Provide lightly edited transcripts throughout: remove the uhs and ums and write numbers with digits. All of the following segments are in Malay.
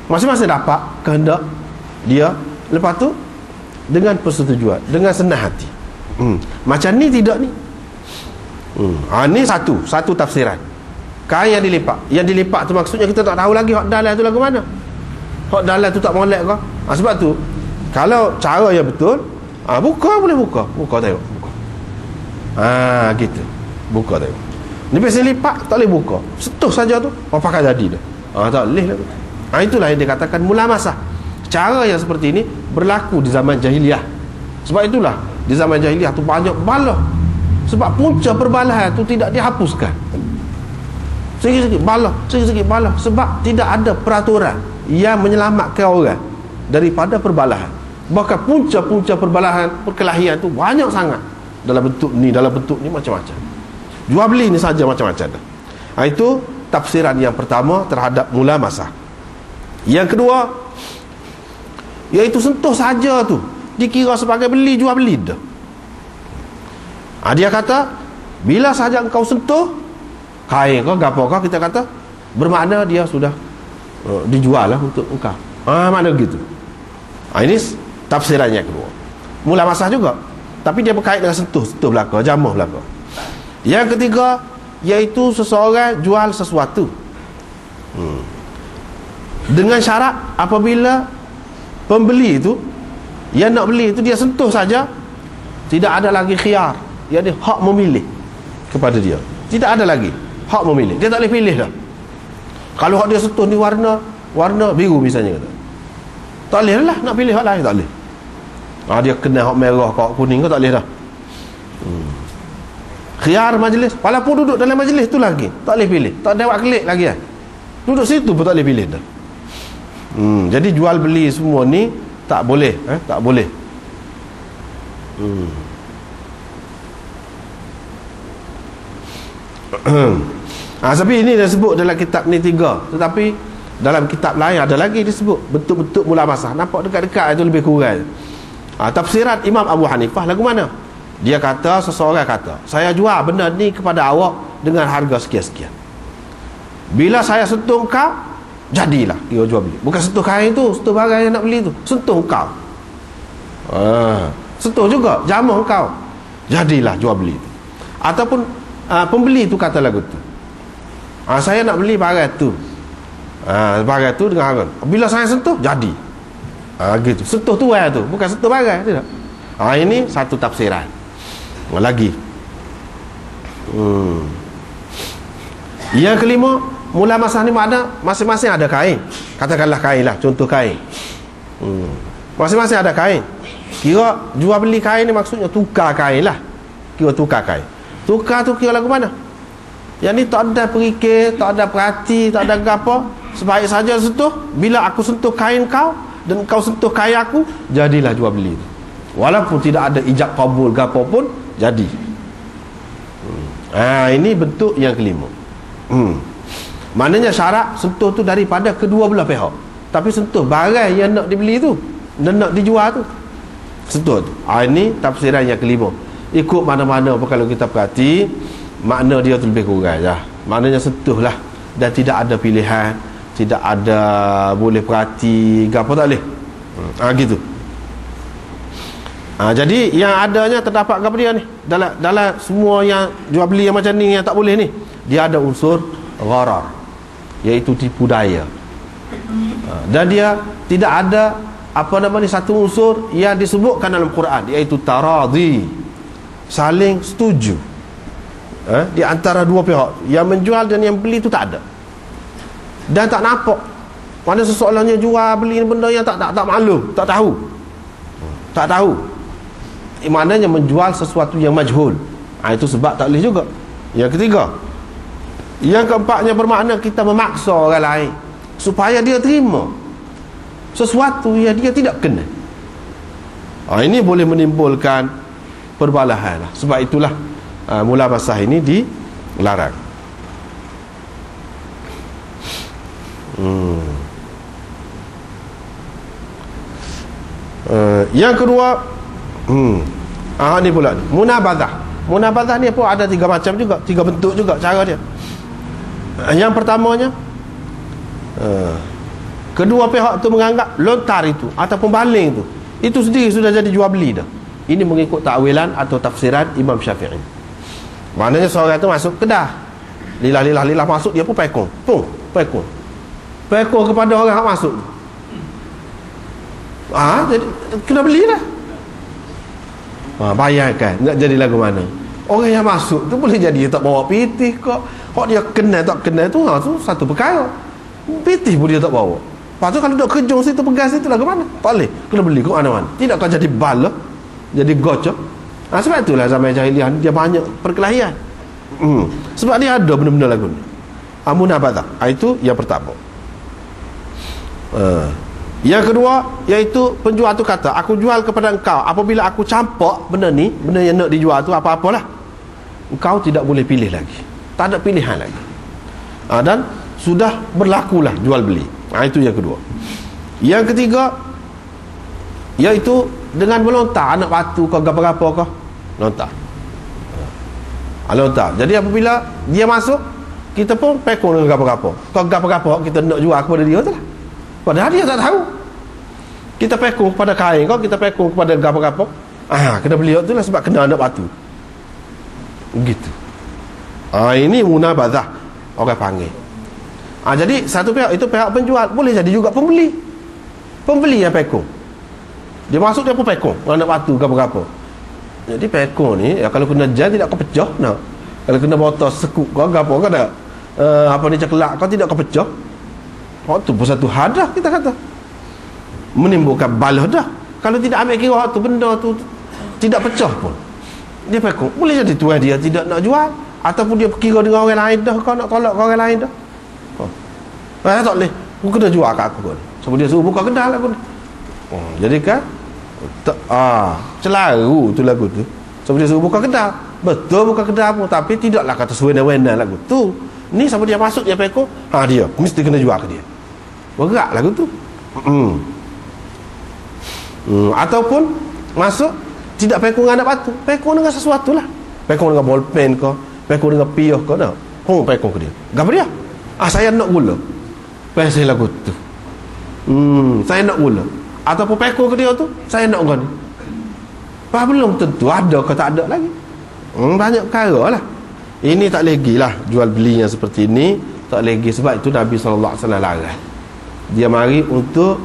Masing-masing dapat kehendak dia. Lepas tu dengan persetujuan, dengan senang hati. Macam ni tidak ni. Ni satu tafsiran. Kain yang dilipat. Yang dilipat tu maksudnya kita tak tahu lagi hak dalam tu lagu mana. Hak dalam tu tak molek ke? Sebab tu kalau cara yang betul, buka boleh buka. Buka tengok. Buka. Gitu. Buka tengok. Ni biasa lipat tak boleh buka. Setuh saja tu. Pakai jadi dah. Tak boleh lah. Itulah yang dikatakan mulamasah. Cara yang seperti ini berlaku di zaman jahiliah. Sebab itulah di zaman jahiliah tu banyak balah. Sebab punca perbalahan tu tidak dihapuskan. Sikit-sikit balah. Sebab tidak ada peraturan yang menyelamatkan orang daripada perbalahan. Bahkan punca-punca perbalahan, perkelahian tu banyak sangat. Dalam bentuk ni macam-macam. Jual beli ni saja macam-macam. Itu tafsiran yang pertama terhadap mulamasah. Yang kedua, iaitu sentuh saja tu dikira sebagai beli jual beli dah. Dia kata bila sahaja engkau sentuh kain kau gapo kau, kita kata bermakna dia sudah dijual lah untuk engkau. Makna gitu. Ini tafsiran yang kedua. Mulamasah juga, tapi dia berkait dengan sentuh belaka, jamah belaka. Yang ketiga, iaitu seseorang jual sesuatu dengan syarat apabila pembeli itu yang nak beli itu dia sentuh saja, tidak ada lagi khiyar, dia ada hak memilih kepada dia. Tidak ada lagi hak memilih, dia tak boleh pilih dah. Kalau hak dia sentuh ni warna biru misalnya kata, tak boleh lah nak pilih hak lain, tak boleh. Dia kena hak merah, hak kuning, kau tak boleh dah. Khiyar majlis, walaupun duduk dalam majlis tu lagi tak boleh pilih, tak ada awak klik lagi duduk situ pun tak boleh pilih dah. Jadi jual beli semua ni tak boleh, tak boleh. Tapi ini dah sebut dalam kitab ni 3, tetapi dalam kitab lain ada lagi disebut bentuk-bentuk mulamasah. Nampak dekat-dekat itu lebih kurang. Tafsiran Imam Abu Hanifah lagu mana? Dia kata, seseorang kata, saya jual benda ni kepada awak dengan harga sekian-sekian. Bila saya sentuh kau, jadilah dia jual beli. Bukan sentuh kain tu, sentuh barang yang nak beli tu, sentuh kau. Sentuh juga jamah kau, jadilah jual beli tu. Ataupun pembeli tu kata lagu tu, saya nak beli barang tu, barang tu dengan harga. Bila saya sentuh, jadi. Gitu. Sentuh tu tu, bukan sentuh barang, tidak. Ini satu tafsiran lagi. Yang kelima, mulamasah ni makna masing-masing ada kain. Katakanlah kain lah, contoh kain. Masing-masing ada kain. Kira jual beli kain ni maksudnya tukar kain lah. Kira tukar kain. Tukar tu kira lagu mana? Yang ni tak ada perikir, tak ada perhati, tak ada apa. Sebaik saja sentuh. Bila aku sentuh kain kau dan kau sentuh kain aku, jadilah jual beli. Walaupun tidak ada ijab kabul ke apa pun, jadi. Ini bentuk yang kelima. Maknanya syarat sentuh tu daripada kedua belah pihak. Tapi sentuh barang yang nak dibeli tu dan nak dijual tu, sentuh tu. Ini tafsiran yang kelima. Ikut mana-mana pun kalau kita perhati, makna dia tu lebih kurang lah. Maknanya sentuh lah, dan tidak ada pilihan, tidak ada boleh perhati apa, tak boleh. Gitu. Jadi yang adanya terdapat kepada dia ni dalam semua yang jual beli yang macam ni yang tak boleh ni, dia ada unsur gharar, iaitu tipu daya. Dan dia tidak ada satu unsur yang disebutkan dalam Quran, iaitu taradhi, saling setuju di antara dua pihak, yang menjual dan yang beli itu tak ada. Dan tak nampak mana seseorangnya jual beli benda yang tak maklum, tak tahu. Maknanya menjual sesuatu yang majhul. Itu sebab tak boleh juga. Yang ketiga, yang keempatnya bermakna kita memaksa orang lain supaya dia terima sesuatu yang dia tidak kena. Ini boleh menimbulkan perbalahan lah. Sebab itulah mulamasah ini dilarang. Yang kedua, ni pula munabadzah. Munabadzah ni pun ada 3 macam juga, 3 bentuk juga cara dia. Yang pertamanya, kedua pihak tu menganggap lontar itu ataupun baling itu sendiri sudah jadi jual beli dah. Ini mengikut takwilan atau tafsiran Imam Syafi'i. Maknanya seorang tu masuk kedah, lilah masuk, dia pun pekong kepada orang yang masuk. Jadi kena beli dah. Bayangkan nak jadi lagu mana. Orang yang masuk tu boleh jadi dia tak bawa pitih kok. Hak dia kenal tak kenal tu satu perkara. Pitih pun dia tak bawa. Lepas tu kalau duduk kejung situ, pegang situ lagu mana? Tak boleh. Kena beli ke mana-mana. Tidak kau jadi bala, jadi gocok. Sebab itulah zaman jahiliah dia banyak perkelahian. Sebab dia ada benda-benda lagu ni. Munabadah. Itu yang pertama. Yang kedua, iaitu penjual tu kata, aku jual kepada engkau apabila aku campak benda ni, benda yang nak dijual tu apa-apalah, engkau tidak boleh pilih lagi, tak ada pilihan lagi. Dan sudah berlakulah jual beli. Itu yang kedua. Yang ketiga, iaitu dengan melontar anak batu kau apa-apa kau lontar. Lontar. Jadi apabila dia masuk, kita pun pekong dengan apa-apa. Kau apa-apa kita nak jual kepada dia tu lah. Padahal dia tak tahu. Kita pekong kepada kain kau, kita pekong kepada apa-apa. Kena beli tu lah sebab kena anak batu. Begitu. Ini munabadah orang panggil. Jadi satu pihak itu pihak penjual, boleh jadi juga pembeli. Pembeli yang pekong. Dia masuk dia pun pekong anak batu apa-apa. Jadi pekong ni kalau kena jam tidak kau pecah nak. Kalau kena botol sekuk kau apa kau dah apa ni cekelak kau tidak kau pecah. Tu pun satu hadah kita kata. Menimbulkan balah dah. Kalau tidak ambil kira tu benda tu tidak pecah pun. Dia pekong. Boleh jadi tuan dia tidak nak jual ataupun dia kira dengan orang lain dah, kau nak tolak ke orang lain dah. Tak boleh. Aku kena jual kat aku pun. Sebab dia suruh buka kedai lah pun. Jadi kan celaru tu lagu tu. Sebab dia suruh buka kedai. Betul buka kedai pun, tapi tidaklah kata sewenang-wenang lagu tu. Ni siapa dia masuk dia pekong, dia mesti kena jual ke dia. Berat lagu tu. Ataupun masuk tidak pekong dengan anak batu, pekong dengan sesuatu lah. Pekong dengan bolpen ke, pekong dengan piyah ke, tak? Pekong ke dia. Gapa dia? Saya nak gula. Pasal lagu tu. Saya nak gula. Ataupun pekong ke dia tu, saya nak gula. Belum tentu ada ke tak ada lagi. Banyak perkara lah. Ini tak lagi lah jual beli yang seperti ini, tak lagi. Sebab itu Nabi SAW larang. Dia mari untuk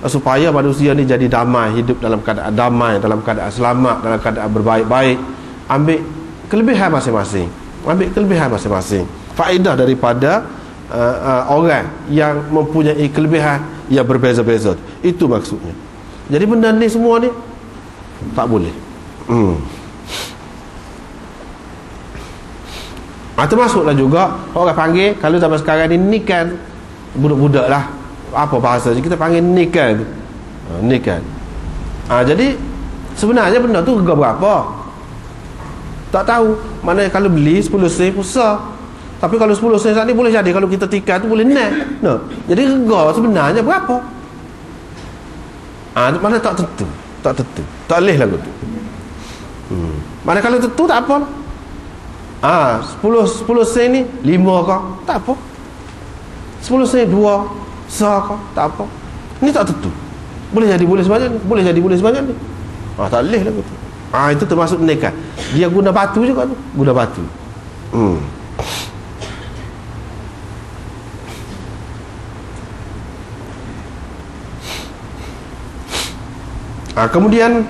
supaya manusia ni jadi damai, hidup dalam keadaan damai, dalam keadaan selamat, dalam keadaan berbaik-baik. Ambil kelebihan masing-masing. Faedah daripada orang yang mempunyai kelebihan yang berbeza-beza. Itu maksudnya. Jadi benda ni semua ni tak boleh. Termasuklah juga orang panggil, kalau zaman sekarang ni kan budak-budak lah, apa bahasa kita panggil nikan. Jadi sebenarnya benda tu harga berapa tak tahu. Mana kalau beli 10 sen besar, tapi kalau 10 sen saat ni boleh jadi kalau kita tikar tu boleh naik. Jadi harga sebenarnya berapa? Mana tak tentu. Tak boleh lagu tu. Mana kalau tentu tak apa. 10 sen ni 5 kau tak apa. 10 sen 2 sah kau tak apa. Ni tak tentu. Boleh jadi boleh sebanyak ni, boleh jadi boleh sebanyak ni. Tak boleh lagu tu. Itu termasuk nekat. Dia guna batu juga tu. Guna batu. Kemudian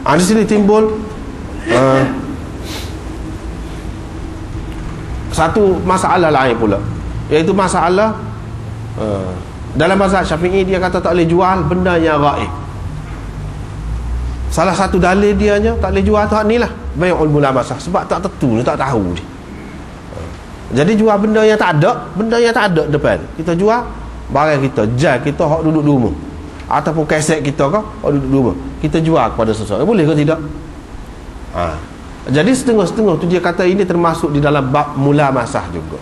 di sini timbul satu masalah lain pula, iaitu masalah dalam mazhab Syafi'i dia kata tak boleh jual benda yang ghaib. Salah satu dalil dia tak boleh jual tu ni lah bai'ul mulamasah, sebab tak tentu, tak tahu dia. Jadi jual benda yang tak ada depan. Kita jual barang kita, jas kita hak duduk di rumah, ataupun kaset kita hak duduk di rumah, kita jual kepada seseorang, boleh ke tidak? Jadi setengah-setengah tu dia kata ini termasuk di dalam bab mulamasah juga,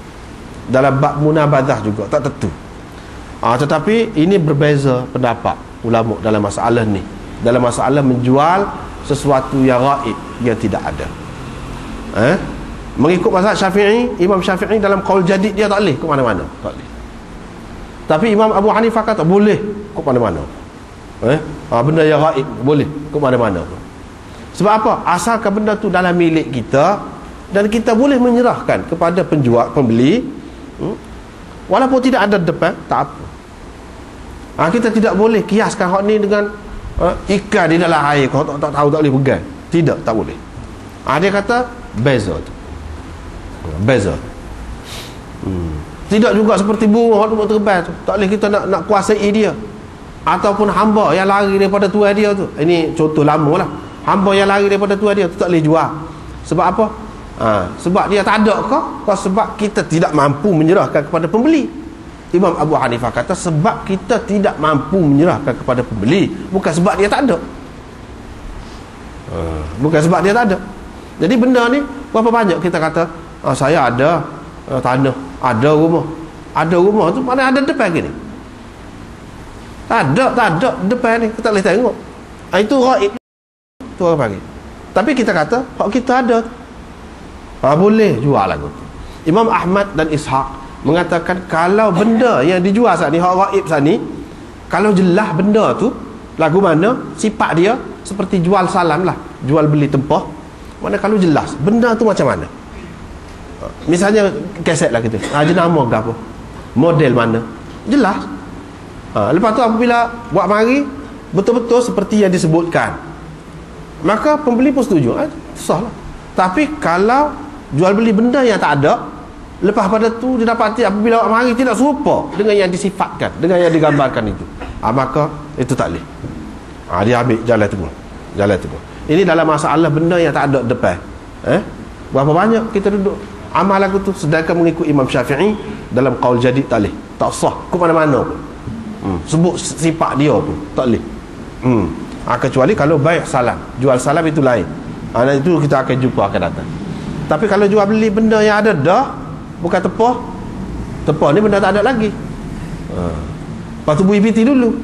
dalam bab munabadah juga, tak tentu. Tetapi ini berbeza pendapat ulama dalam masalah ni, dalam masalah menjual sesuatu yang ghaib, yang tidak ada. Mengikut mazhab Syafi'i, Imam Syafi'i dalam qaul jadid dia tak boleh ke mana-mana, tak boleh. Tapi Imam Abu Hanifah kata boleh ke mana-mana. Benda yang gaib boleh ke mana-mana. Sebab apa? Asalkan benda tu dalam milik kita dan kita boleh menyerahkan kepada penjual, pembeli, walaupun tidak ada depan, tak apa. Kita tidak boleh kiaskan hak ni dengan ikan di dalam air, kau tak tahu tak boleh pegang. Tidak, tak boleh. Dia kata beza tu. Beza. Tidak juga seperti burung hak terbang tu. Tak boleh kita nak kuasai dia. Ataupun hamba yang lari daripada tuan dia tu. Ini contoh lama lah. Hamba yang lari daripada tuan dia tu tak boleh jual. Sebab apa? Sebab dia tak ada ke? Sebab kita tidak mampu menyerahkan kepada pembeli. Imam Abu Hanifah kata sebab kita tidak mampu menyerahkan kepada pembeli, bukan sebab dia tak ada. Bukan sebab dia tak ada. Jadi benda ni berapa banyak kita kata saya ada tanah, ada rumah. Ada rumah tu mana ada depan gini? Tak ada depan ni, kita boleh tengok. Itu gaib tu orang panggil. Tapi kita kata hak kita ada. Boleh jual lagu tu. Imam Ahmad dan Ishaq mengatakan kalau benda yang dijual saat ni, hak gaib saat ni, kalau jelas benda tu lagu mana, sifat dia seperti jual salam lah, jual beli tempah. Mana kalau jelas benda tu macam mana, misalnya keset lah kita, jenama ke apa, model mana, jelas. Lepas tu apabila buat mari betul-betul seperti yang disebutkan, maka pembeli pun setuju, sah lah. Tapi kalau jual beli benda yang tak ada, lepas pada tu dia dapati apabila buat mari tidak serupa dengan yang disifatkan, dengan yang digambarkan itu, maka itu tak boleh. Dia ambil jalan tengah. Ini dalam masalah benda yang tak ada depan. Berapa banyak kita duduk amal lagu tu, sedangkan mengikut Imam Syafi'i dalam qaul jadid tak boleh, tak sah ke mana-mana pun. Sebut sifat dia pun tak boleh. Kecuali kalau baik salam, jual salam itu lain. Itu kita akan jumpa akan datang. Tapi kalau jual beli benda yang ada dah, bukan tepah ni benda tak ada lagi. Lepas tu BBT dulu.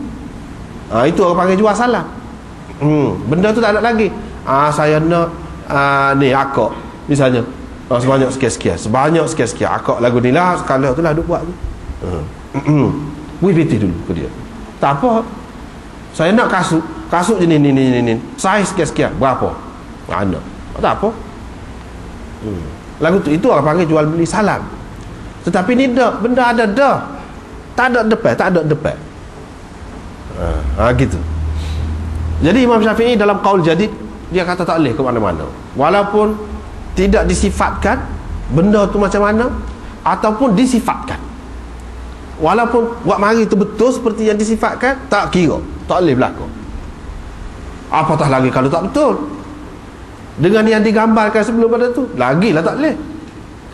Itu orang panggil jual salam. Benda tu tak ada lagi. Saya nak ni akak misalnya, sebanyak sekian akak lagu ni lah, sekala tu lah duk buat tu. BBT dulu ke dia. Tak apa, saya nak kasut je ni saiz sekian berapa, nak tak apa. Lagu tu, itu orang panggil jual beli salam. Tetapi ni dah, benda ada dah, tak ada depan. Gitu. Jadi Imam Syafi'i dalam qaul jadid dia kata tak boleh ke mana-mana, walaupun tidak disifatkan benda tu macam mana, ataupun disifatkan, walaupun buat mari tu betul seperti yang disifatkan, tak kira, tak boleh berlaku. Apatah lagi kalau tak betul dengan yang digambarkan sebelum pada tu, lagilah tak boleh.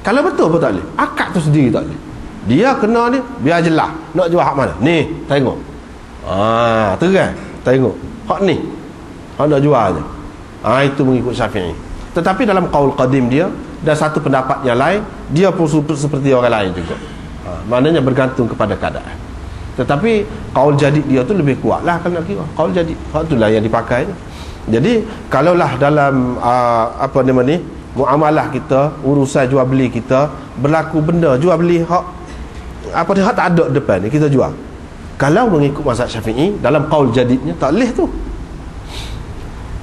Kalau betul pun tak boleh, akad tu sendiri tak boleh. Dia kena ni biar jelas nak jual hak mana, ni tengok, terang tengok hak ni, hak nak jual je. Itu mengikut Syafi'i. Tetapi dalam qaul qadim dia dan satu pendapat yang lain, dia pun seperti orang lain juga. Maknanya bergantung kepada keadaan. Tetapi qaul jadid dia tu lebih kuat lah kalau nak kira. Qaul jadid, hak itulah yang dipakai. Jadi kalaulah dalam muamalah kita, urusan jual beli kita, berlaku benda jual beli hak tak ada depan ni, kita jual. Kalau mengikut mazhab Syafi'i dalam qaul jadidnya tak boleh tu.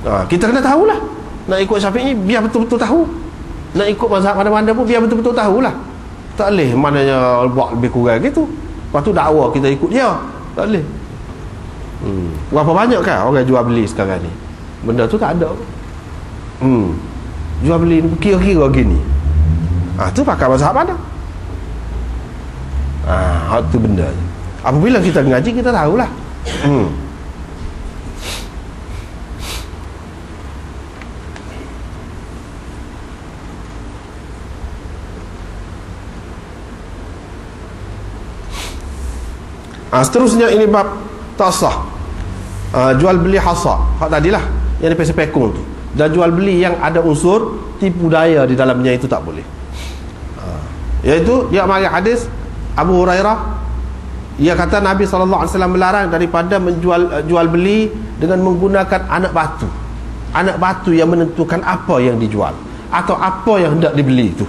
Kita kena tahulah. Nak ikut Syafi'i biar betul-betul tahu. Nak ikut mazhab mana-mana pun biar betul-betul tahulah. Tak boleh maknanya buat lebih kurang gitu. Lepas tu dakwa kita ikut dia, tak boleh. Berapa banyak kan orang jual beli sekarang ni, benda tu tak ada. Jual beli kira-kira gini, tu pakai mazhab mana? Tu benda. Apabila kita mengaji kita tahulah. Seterusnya ini bab tasah, jual beli hasad, hak tadilah yang dipekung tu, dan jual beli yang ada unsur tipu daya di dalamnya, itu tak boleh. Iaitu dia mari hadis Abu Hurairah, ia kata Nabi SAW melarang daripada jual beli dengan menggunakan anak batu yang menentukan apa yang dijual. atau apa yang hendak dibeli itu.